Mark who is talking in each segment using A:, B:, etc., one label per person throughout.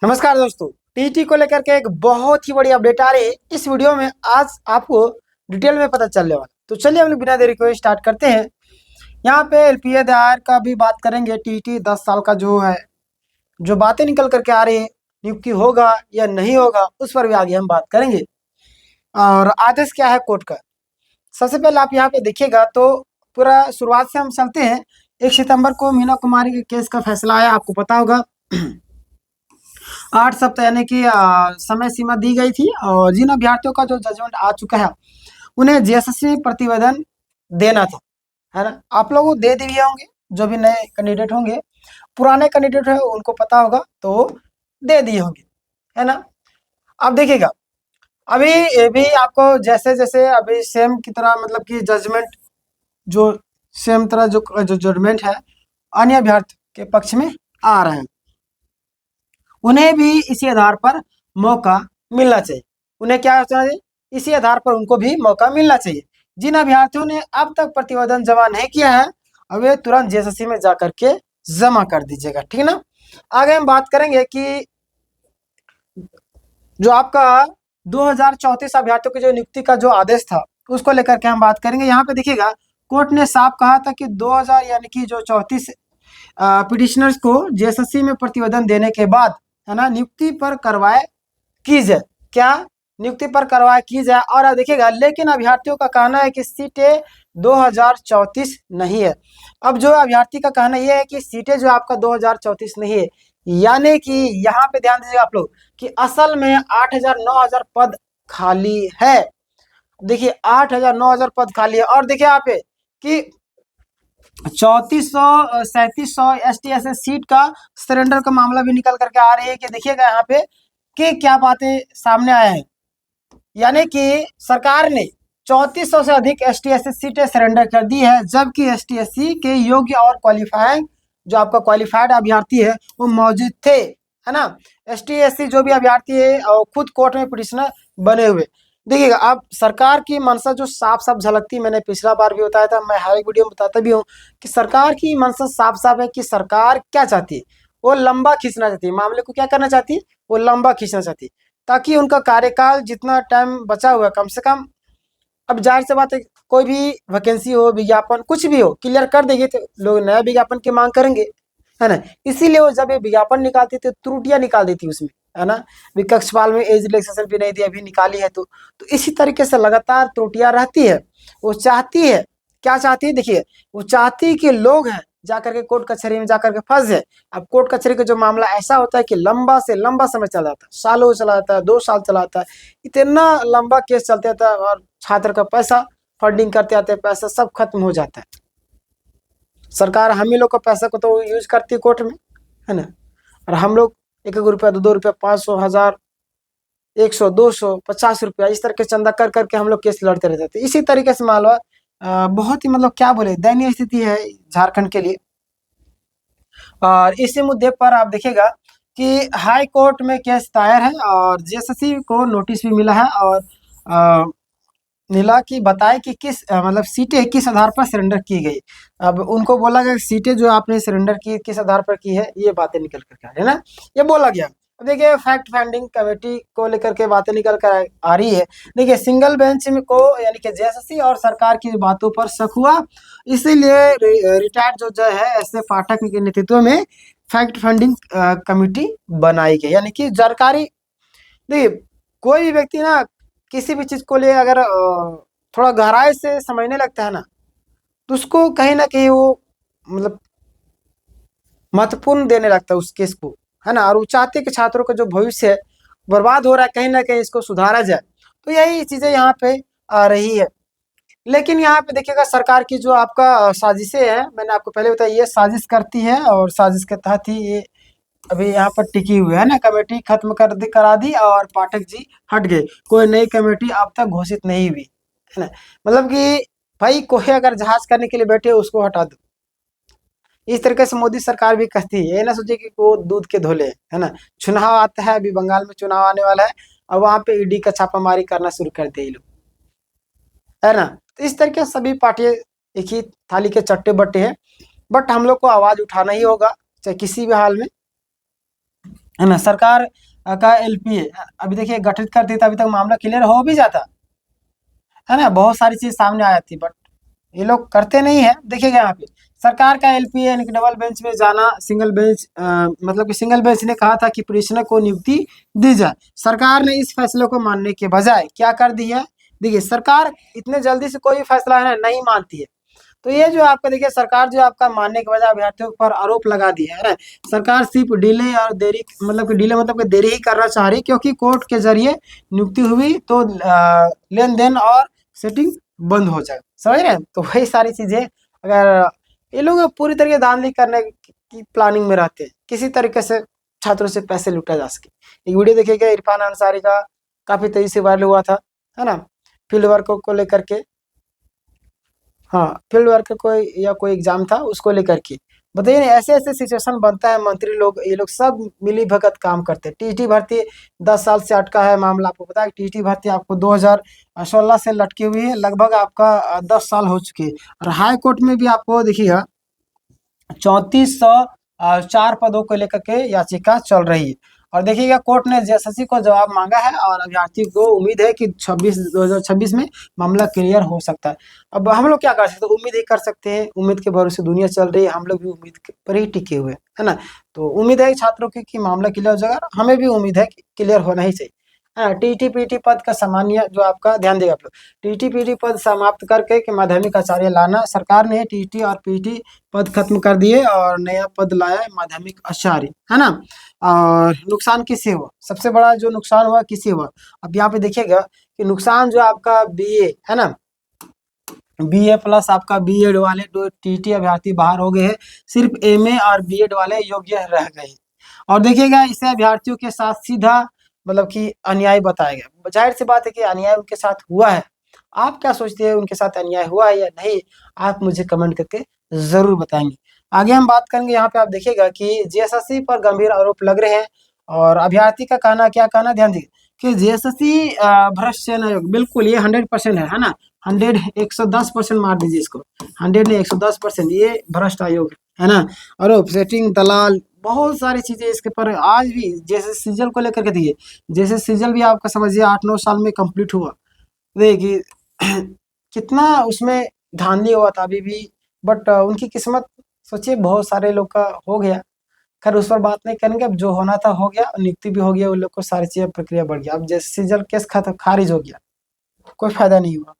A: नमस्कार दोस्तों, टीटी को लेकर के एक बहुत ही बड़ी अपडेट आ रही है। इस वीडियो में आज आपको डिटेल में पता चलने वाला। तो चलिए हम लोग बिना देरी को स्टार्ट करते हैं। यहाँ पे एलपीए दायर का भी बात करेंगे। टीटी 10 साल का जो है, जो बातें निकल करके आ रही है, नियुक्ति होगा या नहीं होगा, उस पर भी आगे हम बात करेंगे। और आदेश क्या है कोर्ट का। सबसे पहले आप यहाँ पे देखिएगा तो पूरा शुरुआत से हम चलते हैं। 1 सितंबर को मीना कुमारी के केस का फैसला आया, आपको पता होगा। 8 सप्ताह यानी कि समय सीमा दी गई थी और जिन अभ्यर्थियों का जो जजमेंट आ चुका है उन्हें जेएसएससी प्रतिवेदन देना था, है ना। आप लोग दे दिए होंगे, जो भी नए कैंडिडेट होंगे। पुराने कैंडिडेट है उनको पता होगा तो दे दिए होंगे, है ना। अब देखिएगा, अभी ये भी आपको जैसे जैसे अभी सेम की तरह मतलब कि जजमेंट जो सेम तरह जो जजमेंट है अन्य अभ्यर्थी के पक्ष में आ रहे हैं, उन्हें भी इसी आधार पर मौका मिलना चाहिए। उन्हें क्या चाहिए? इसी आधार पर उनको भी मौका मिलना चाहिए। जिन अभ्यर्थियों ने अब तक प्रतिवेदन जमा नहीं किया है, अब वे तुरंत जेएसएससी में जा करके जमा कर दीजिएगा, ठीक ना। आगे हम बात करेंगे कि जो आपका 2034 अभ्यर्थियों की जो नियुक्ति का जो आदेश था उसको लेकर के हम बात करेंगे। यहाँ पे देखिएगा, कोर्ट ने साफ कहा था कि 2000 यानी कि जो 34 पिटिशनर्स को जेएसएससी में प्रतिवेदन देने के बाद, है ना, नियुक्ति पर कार्रवाई की जाए। क्या? नियुक्ति पर कार्रवाई की जाए। और अब देखिएगा, लेकिन अभ्यर्थियों का कहना है कि सीटें 2034 नहीं है। अब जो अभ्यर्थी का कहना यह है कि सीटें जो आपका 2034 नहीं है, यानी कि यहाँ पे ध्यान दीजिएगा आप लोग कि असल में 8000 9000 पद खाली है। देखिए 8000 9000 पद खाली है। और देखिए यहाँ पे कि 3400 3700 ST/SC सीट का सरेंडर का मामला भी निकल करके आ रही है। कि देखिएगा यहाँ पे कि क्या बातें सामने आया है, यानी कि सरकार ने 3400 से अधिक ST/SC सीटें सरेंडर कर दी है, जबकि ST/SC के योग्य और क्वालिफाइंग जो आपका क्वालिफाइड अभ्यर्थी है वो मौजूद थे, है ना। ST/SC जो भी अभ्यर्थी है और खुद कोर्ट में पिटिशनर बने हुए। देखिएगा, अब सरकार की मंशा जो साफ साफ झलकती, मैंने पिछला बार भी बताया था, मैं हर एक वीडियो में बताता भी हूँ कि सरकार की मंशा साफ साफ है कि सरकार क्या चाहती है, वो लंबा खींचना चाहती है। मामले को क्या करना चाहती है? वो लंबा खींचना चाहती है, ताकि उनका कार्यकाल जितना टाइम बचा हुआ है कम से कम, अब जाहिर सी बात है कोई भी वैकेंसी हो, विज्ञापन कुछ भी हो, क्लियर कर देंगे तो लोग नया विज्ञापन की मांग करेंगे, है ना। इसीलिए वो जब ये विज्ञापन निकालती थी त्रुटियां निकाल देती उसमें, है ना। विपक्षपाल में एज रिलैक्सेशन भी नहीं दी, अभी निकाली है तो इसी तरीके से लगातार त्रुटियां रहती है। वो चाहती है, क्या चाहती है? देखिए, वो चाहती है कि लोग हैं जाकर के कोर्ट कचहरी में जाकर के फंस जाए। अब कोर्ट कचहरी का जो मामला ऐसा होता है कि लंबा से लंबा समय चला जाता है, सालों चला जाता है, 2 साल चला जाता है, इतना लंबा केस चलते रहता है और छात्र का पैसा फंडिंग करते आते हैं, पैसा सब खत्म हो जाता है। सरकार हम ही लोग का पैसा को तो यूज करती है कोर्ट में, है ना। और हम लोग 1-1 रुपया 2-2 रुपया 500 1000 100 200 50 रुपया इस तरह के चंदा कर करके हम लोग केस लड़ते रहते थे। इसी तरीके से मान लो बहुत ही मतलब क्या बोले, दयनीय स्थिति है झारखंड के लिए। और इसी मुद्दे पर आप देखिएगा कि हाई कोर्ट में केस दायर है और जेएसएससी को नोटिस भी मिला है और मिला कि बताए कि किस मतलब सीटें किस आधार पर सरेंडर की गई। अब उनको बोला गया सीटें जो आपने सरेंडर की किस आधार पर की है, ये बातें निकल कर आ रही है ना, ये बोला गया। अब देखिए, फैक्ट फाइंडिंग कमेटी को लेकर के बातें निकल कर आ रही है। देखिए, सिंगल बेंच में को यानी कि जेएसएससी और सरकार की बातों पर शक हुआ, इसीलिए रिटायर्ड जो जज है एस.ए. पाठक के नेतृत्व में फैक्ट फाइंडिंग कमेटी बनाई गई। यानी कि जानकारी, देखिए कोई भी व्यक्ति ना किसी भी चीज को ले अगर थोड़ा गहराई से समझने लगता है ना, तो उसको कहीं ना कहीं वो मतलब महत्वपूर्ण देने लगता है उस केस को, है ना। और वो चाहते कि छात्रों का जो भविष्य है बर्बाद हो रहा है, कहीं ना कहीं इसको सुधारा जाए। तो यही चीजें यहाँ पे आ रही है। लेकिन यहाँ पे देखिएगा, सरकार की जो आपका साजिशें हैं, मैंने आपको पहले बताया, ये साजिश करती है और साजिश के तहत ही ये अभी यहाँ पर टिकी हुई है ना। कमेटी खत्म करा दी और पाठक जी हट गए। कोई नई कमेटी अब तक घोषित नहीं हुई, है ना। मतलब कि भाई कोई अगर जहाज करने के लिए बैठे उसको हटा दो, इस तरीके से मोदी सरकार भी कहती है। ये ना सोचे कि वो दूध के धोले, है ना। चुनाव आता है, अभी बंगाल में चुनाव आने वाला है और वहां पे ईडी का छापामारी करना शुरू कर दिए ये लोग, है ना। तो इस तरीके से सभी पार्टियां एक ही थाली के चट्टे बट्टे हैं। बट हम लोग को आवाज उठाना ही होगा, चाहे किसी भी हाल में। है ना। सरकार का एलपीए अभी देखिए गठित करती तो अभी तक मामला क्लियर हो भी जाता, है ना। बहुत सारी चीज सामने आ जाती, बट ये लोग करते नहीं है। देखिएगा यहाँ पे सरकार का एलपीए यानी कि डबल बेंच में जाना, सिंगल बेंच मतलब कि सिंगल बेंच ने कहा था कि पिटिशनर को नियुक्ति दी जाए। सरकार ने इस फैसले को मानने के बजाय क्या कर दी है, देखिए सरकार इतने जल्दी से कोई भी फैसला है ना नहीं मानती है। तो ये जो आपका देखिए सरकार जो आपका मानने के बजाय अभ्यर्थियों पर आरोप लगा दिया है ना, सरकार सिर्फ डिले और देरी मतलब कि डिले मतलब कि देरी ही करना चाह रही, क्योंकि कोर्ट के जरिए नियुक्ति हुई तो लेन देन और सेटिंग बंद हो जाए, समझ रहे हैं। तो वही सारी चीजें, अगर ये लोग पूरी तरीके धांधली करने की प्लानिंग में रहते हैं, किसी तरीके से छात्रों से पैसे लूटा जा सके। एक वीडियो देखिएगा इरफान अंसारी का, काफी तेजी से वायरल हुआ था, है ना, फील्ड वर्क को लेकर के। हाँ, फील्ड वर्क कोई या कोई एग्जाम था उसको लेकर के। बताइए ना, ऐसे ऐसे सिचुएशन बनता है, मंत्री लोग ये लोग सब मिली भगत काम करते हैं। टीटी भर्ती 10 साल से अटका है मामला, आपको पता है टीटी भर्ती आपको 2016 से लटकी हुई है, लगभग आपका 10 साल हो चुके हैं। और हाई कोर्ट में भी आपको देखिएगा 3404 पदों को लेकर के याचिका चल रही है। और देखिएगा कोर्ट ने जेएसएससी को जवाब मांगा है और अभ्यर्थी को उम्मीद है कि 2026 में मामला क्लियर हो सकता है। अब हम लोग क्या कर सकते हैं, उम्मीद ही कर सकते हैं। उम्मीद के भरोसे दुनिया चल रही है, हम लोग भी उम्मीद पर ही टिके हुए हैं, है ना। तो उम्मीद है छात्रों की कि मामला क्लियर हो जाएगा, हमें भी उम्मीद है कि क्लियर होना ही चाहिए। हाँ, टीटी पीटी पद का सामान्य जो आपका ध्यान देगा आप लोग, टीटी पीटी पद समाप्त करके कि माध्यमिक आचार्य लाना, सरकार ने टीटी और पीटी पद खत्म कर दिए और नया पद लाया है माध्यमिक आचार्य, है ना। और नुकसान किसे हुआ, सबसे बड़ा जो नुकसान हुआ किसे हुआ, अब यहाँ पे देखिएगा कि नुकसान जो आपका बीए है ना, बीए प्लस आपका बीएड वाले दो टीटी अभ्यर्थी बाहर हो गए हैं, सिर्फ एमए और बीएड वाले योग्य रह गए। और देखिएगा इसे अभ्यर्थियों के साथ सीधा मतलब कि अन्याय बताया गया। जाहिर सी बात है कि अन्याय उनके साथ हुआ है। आप क्या सोचते हैं, उनके साथ अन्याय हुआ है या नहीं, आप मुझे कमेंट करके जरूर बताएंगे। आगे हम बात करेंगे, यहाँ पे आप देखिएगा कि जेएसएससी पर गंभीर आरोप लग रहे हैं और अभ्यर्थी का कहना, क्या कहना, ध्यान दीजिए कि जेएसएससी भ्रष्ट चयन आयोग, बिल्कुल ये 100% है ना। 110% मार दीजिए इसको, 100 नहीं 110%, ये भ्रष्ट आयोग है ना। आरोप सेटिंग दलाल, बहुत सारी चीजें इसके पर आज भी। जैसे सीजल को लेकर के दिए, जैसे सीजल भी आपका समझिए 8-9 साल में कंप्लीट हुआ, देखिए कितना उसमें धांधली हुआ था अभी भी, बट उनकी किस्मत सोचिए बहुत सारे लोग का हो गया। खैर उस पर बात नहीं करेंगे, अब जो होना था हो गया, नियुक्ति भी हो गया, उन लोग को सारी चीजें प्रक्रिया बढ़ गया। अब जैसे सीजल केस खत्म, खारिज हो गया, कोई फायदा नहीं हुआ।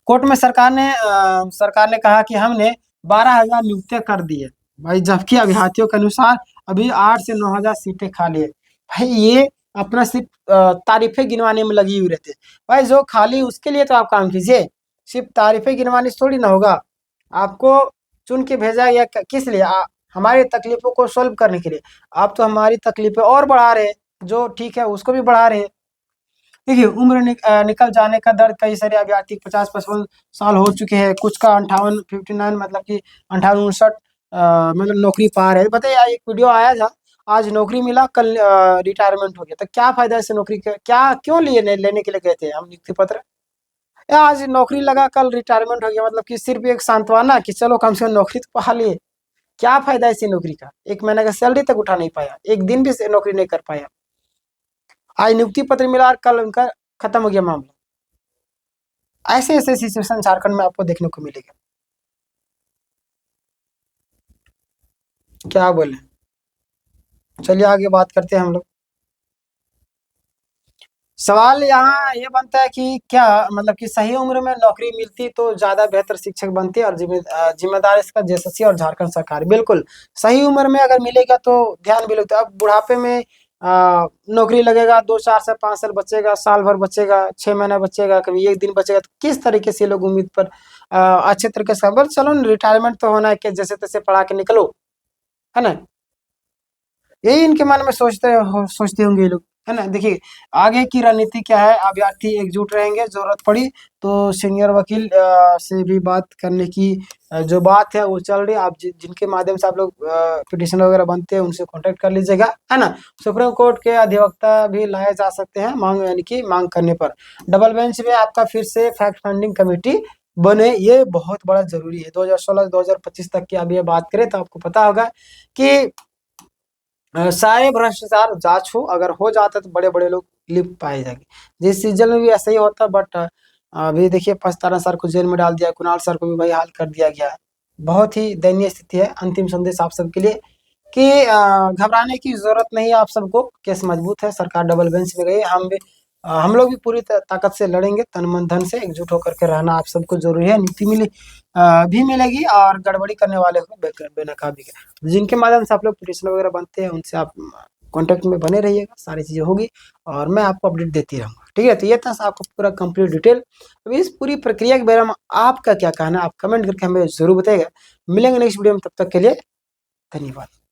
A: कोर्ट में सरकार ने कहा कि हमने 12,000 नियुक्तियां कर दी है भाई, जबकि अभ्यर्थियों के अनुसार अभी 8 से 9,000 सीटें खाली है। भाई ये अपना सिर्फ तारीफें गिनवाने में लगी हुई रहते हैं। भाई जो खाली उसके लिए तो आप काम कीजिए, सिर्फ तारीफें गिनवाने से थोड़ी ना होगा। आपको चुन के भेजा या किस लिए, हमारी तकलीफों को सोल्व करने के लिए। आप तो हमारी तकलीफें और बढ़ा रहे हैं, जो ठीक है उसको भी बढ़ा रहे हैं। देखिए उम्र निकल जाने का दर्द, कई सारे अभ्यर्थी 50-55 साल हो चुके हैं, कुछ का 58-59 मतलब कि 58-59 मतलब नौकरी पा रहे हैं। बताइए एक वीडियो आया था, आज नौकरी मिला कल रिटायरमेंट हो गया, तो क्या फायदा इससे नौकरी का, क्या क्यों लेने के लिए गए थे हम नियुक्ति पत्र। या आज नौकरी लगा कल रिटायरमेंट हो गया, मतलब कि सिर्फ एक सांत्वना कि चलो कम से कम नौकरी तो पा लिए। क्या फायदा इसी नौकरी का, 1 महीने का सैलरी तक उठा नहीं पाया, एक दिन भी नौकरी नहीं कर पाया। आज नियुक्ति पत्र मिला और कल उनका खत्म हो गया मामला। ऐसे ऐसे सिचुएशन झारखंड में आपको देखने को मिलेगा। क्या बोले, चलिए आगे बात करते हैं हम लोग। सवाल यहाँ ये बनता है कि क्या मतलब कि सही उम्र में नौकरी मिलती तो ज्यादा बेहतर शिक्षक बनते और जिम्मेदार इसका जेएसएससी और झारखंड सरकार। बिल्कुल सही उम्र में अगर मिलेगा तो ध्यान भी लगता है। अब बुढ़ापे में नौकरी लगेगा, 2 4 से 5 साल बचेगा, साल भर बचेगा, 6 महीना बचेगा, कभी एक दिन बचेगा, तो किस तरीके से लोग उम्मीद पर अच्छे तरीके से, बस चलो रिटायरमेंट तो होना है कि जैसे तैसे पढ़ा के निकलो, है ना। यही इनके मन में सोचते होंगे ये लोग, है ना। देखिए आगे की रणनीति क्या है, अभ्यर्थी एकजुट रहेंगे, जरूरत पड़ी तो सीनियर वकील से भी बात करने की जो बात है वो चल रही है। आप जिनके माध्यम से आप लोग पिटिशन वगैरह बनते हैं उनसे कांटेक्ट कर लीजिएगा, है ना। सुप्रीम कोर्ट के अधिवक्ता भी लाए जा सकते हैं मांग, यानी कि मांग करने पर। डबल बेंच में आपका फिर से फैक्ट फाइंडिंग कमेटी बने, ये बहुत बड़ा जरूरी है। 2016 से 2025 तक की अभी बात करें तो आपको पता होगा कि सारे भ्रष्टाचार जांच हो, अगर हो जाता तो बड़े बड़े लोग लिप्त पाए जाएंगे। जिस सीजन में भी ऐसा ही होता, बट अभी देखिए पचतारा सर को जेल में डाल दिया, कुणाल सर को भी वही हाल कर दिया गया है। बहुत ही दयनीय स्थिति है। अंतिम संदेश आप सबके लिए कि घबराने की जरूरत नहीं है आप सबको, केस मजबूत है, सरकार डबल बेंच में गई है। हम लोग भी पूरी ताकत से लड़ेंगे, तन मन धन से एकजुट होकर के रहना आप सबको जरूरी है। नीति भी मिलेगी और गड़बड़ी करने वाले को बेनकाबी है। जिनके माध्यम से आप लोग पिटिशन वगैरह बनते हैं उनसे आप कांटेक्ट में बने रहिएगा, सारी चीजें होगी और मैं आपको अपडेट देती रहूंगा। ठीक है, तो ये था आपको पूरा कंप्लीट डिटेल। अभी इस पूरी प्रक्रिया के बारे में आपका क्या कहना है, आप कमेंट करके हमें जरूर बताइएगा। मिलेंगे नेक्स्ट वीडियो में, तब तक के लिए धन्यवाद।